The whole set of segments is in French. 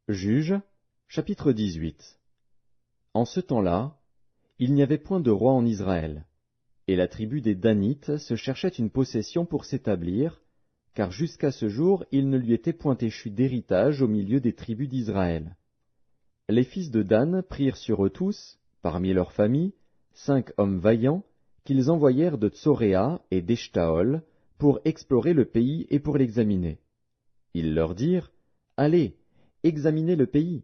Juges, chapitre 18. En ce temps-là, il n'y avait point de roi en Israël, et la tribu des Danites se cherchait une possession pour s'établir, car jusqu'à ce jour il ne lui était point échu d'héritage au milieu des tribus d'Israël. Les fils de Dan prirent sur eux tous, parmi leurs familles, 5 hommes vaillants, qu'ils envoyèrent de Tsoréa et d'Eshtaol, pour explorer le pays et pour l'examiner. Ils leur dirent, « Allez, examinez le pays. »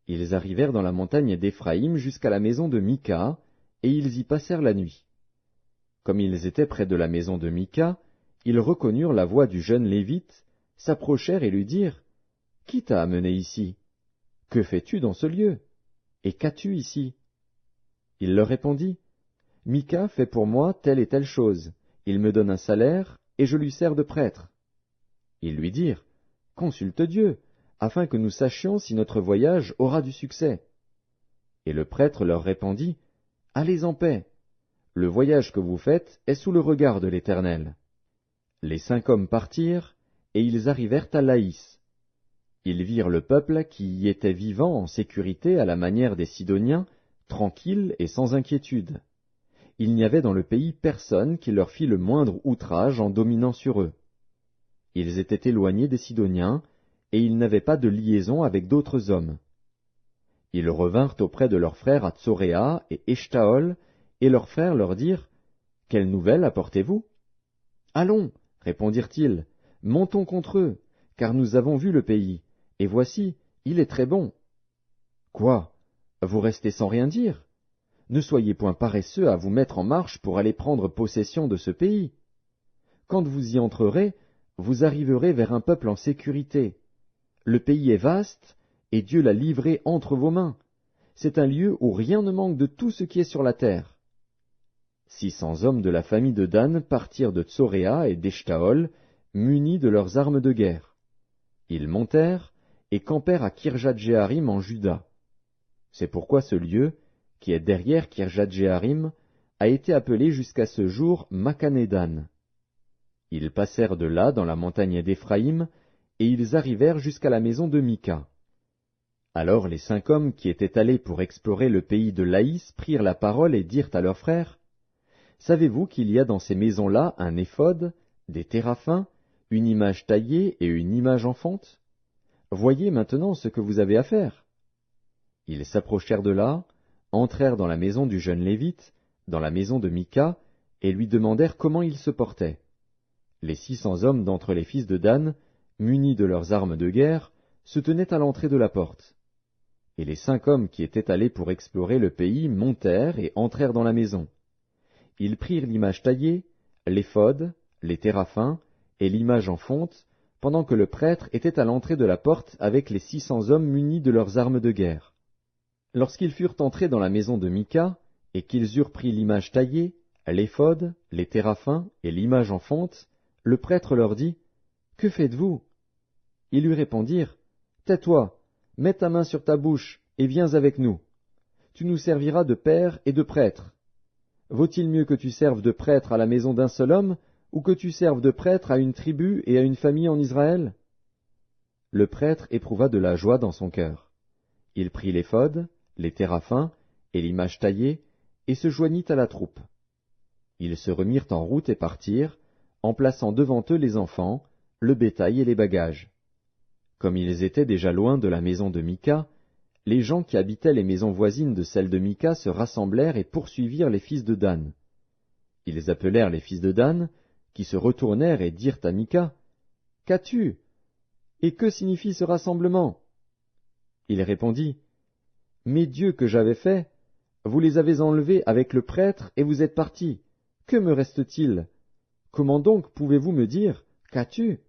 Ils arrivèrent dans la montagne d'Éphraïm jusqu'à la maison de Mika, et ils y passèrent la nuit. Comme ils étaient près de la maison de Mika, ils reconnurent la voix du jeune Lévite, s'approchèrent et lui dirent, « Qui t'a amené ici? Que fais-tu dans ce lieu? Et qu'as-tu ici? » Il leur répondit, « Mika fait pour moi telle et telle chose. Il me donne un salaire, et je lui sers de prêtre. » Ils lui dirent, « Consulte Dieu, afin que nous sachions si notre voyage aura du succès. » Et le prêtre leur répondit, « Allez en paix. Le voyage que vous faites est sous le regard de l'Éternel. » Les 5 hommes partirent, et ils arrivèrent à Laïs. Ils virent le peuple qui y était vivant en sécurité à la manière des Sidoniens, tranquille et sans inquiétude. Il n'y avait dans le pays personne qui leur fît le moindre outrage en dominant sur eux. Ils étaient éloignés des Sidoniens, et ils n'avaient pas de liaison avec d'autres hommes. Ils revinrent auprès de leurs frères à Tsoréa et Eshtaol, et leurs frères leur dirent, « Quelle nouvelle apportez-vous? » « Allons, répondirent-ils, montons contre eux, car nous avons vu le pays, et voici, il est très bon. » « Quoi? Vous restez sans rien dire? Ne soyez point paresseux à vous mettre en marche pour aller prendre possession de ce pays. Quand vous y entrerez, vous arriverez vers un peuple en sécurité. Le pays est vaste, et Dieu l'a livré entre vos mains. C'est un lieu où rien ne manque de tout ce qui est sur la terre. 600 hommes de la famille de Dan partirent de Tsoréa et d'Eshtaol, munis de leurs armes de guerre. Ils montèrent et campèrent à Kirjat-Jéarim en Juda. C'est pourquoi ce lieu, qui est derrière Kirjat-Jéarim, a été appelé jusqu'à ce jour Makhanedan. Ils passèrent de là dans la montagne d'Éphraïm, et ils arrivèrent jusqu'à la maison de Mika. Alors les 5 hommes qui étaient allés pour explorer le pays de Laïs prirent la parole et dirent à leurs frères, « Savez-vous qu'il y a dans ces maisons-là un éphod, des téraphins, une image taillée et une image en fonte? Voyez maintenant ce que vous avez à faire. » Ils s'approchèrent de là, entrèrent dans la maison du jeune Lévite, dans la maison de Mika, et lui demandèrent comment il se portait. Les 600 hommes d'entre les fils de Dan, munis de leurs armes de guerre, se tenaient à l'entrée de la porte. Et les 5 hommes qui étaient allés pour explorer le pays montèrent et entrèrent dans la maison. Ils prirent l'image taillée, l'éphod, les téraphins et l'image en fonte, pendant que le prêtre était à l'entrée de la porte avec les 600 hommes munis de leurs armes de guerre. Lorsqu'ils furent entrés dans la maison de Mika, et qu'ils eurent pris l'image taillée, l'éphod, les téraphins et l'image en fonte, le prêtre leur dit, « Que faites-vous? » Ils lui répondirent, « Tais-toi, mets ta main sur ta bouche, et viens avec nous. Tu nous serviras de père et de prêtre. Vaut-il mieux que tu serves de prêtre à la maison d'un seul homme, ou que tu serves de prêtre à une tribu et à une famille en Israël? » Le prêtre éprouva de la joie dans son cœur. Il prit l'éphod, les téraphins et l'image taillée, et se joignit à la troupe. Ils se remirent en route et partirent, en plaçant devant eux les enfants, le bétail et les bagages. Comme ils étaient déjà loin de la maison de Mika, les gens qui habitaient les maisons voisines de celle de Mika se rassemblèrent et poursuivirent les fils de Dan. Ils appelèrent les fils de Dan, qui se retournèrent et dirent à Mika, « Qu'as-tu? Et que signifie ce rassemblement? » Il répondit, « Mes dieux que j'avais faits, vous les avez enlevés avec le prêtre et vous êtes partis. Que me reste-t-il? Comment donc pouvez-vous me dire, qu'as-tu? »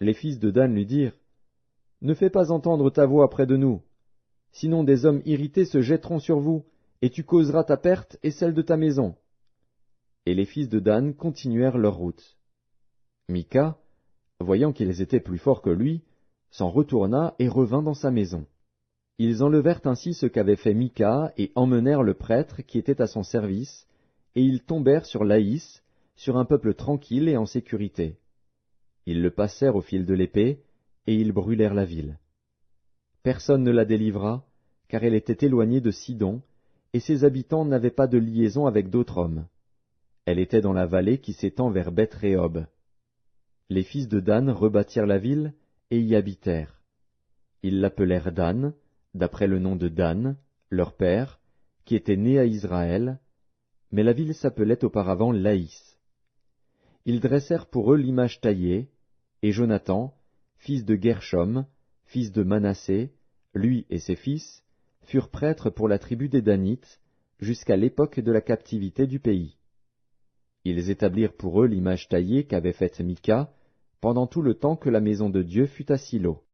Les fils de Dan lui dirent, « Ne fais pas entendre ta voix près de nous. Sinon des hommes irrités se jetteront sur vous, et tu causeras ta perte et celle de ta maison. » Et les fils de Dan continuèrent leur route. Mika, voyant qu'ils étaient plus forts que lui, s'en retourna et revint dans sa maison. Ils enlevèrent ainsi ce qu'avait fait Mika et emmenèrent le prêtre qui était à son service, et ils tombèrent sur Laïs, sur un peuple tranquille et en sécurité. Ils le passèrent au fil de l'épée, et ils brûlèrent la ville. Personne ne la délivra, car elle était éloignée de Sidon, et ses habitants n'avaient pas de liaison avec d'autres hommes. Elle était dans la vallée qui s'étend vers Beth-Rehob. Les fils de Dan rebâtirent la ville et y habitèrent. Ils l'appelèrent Dan, d'après le nom de Dan, leur père, qui était né à Israël, mais la ville s'appelait auparavant Laïs. Ils dressèrent pour eux l'image taillée, et Jonathan, fils de Gershom, fils de Manassé, lui et ses fils, furent prêtres pour la tribu des Danites, jusqu'à l'époque de la captivité du pays. Ils établirent pour eux l'image taillée qu'avait faite Mika, pendant tout le temps que la maison de Dieu fut à Silo.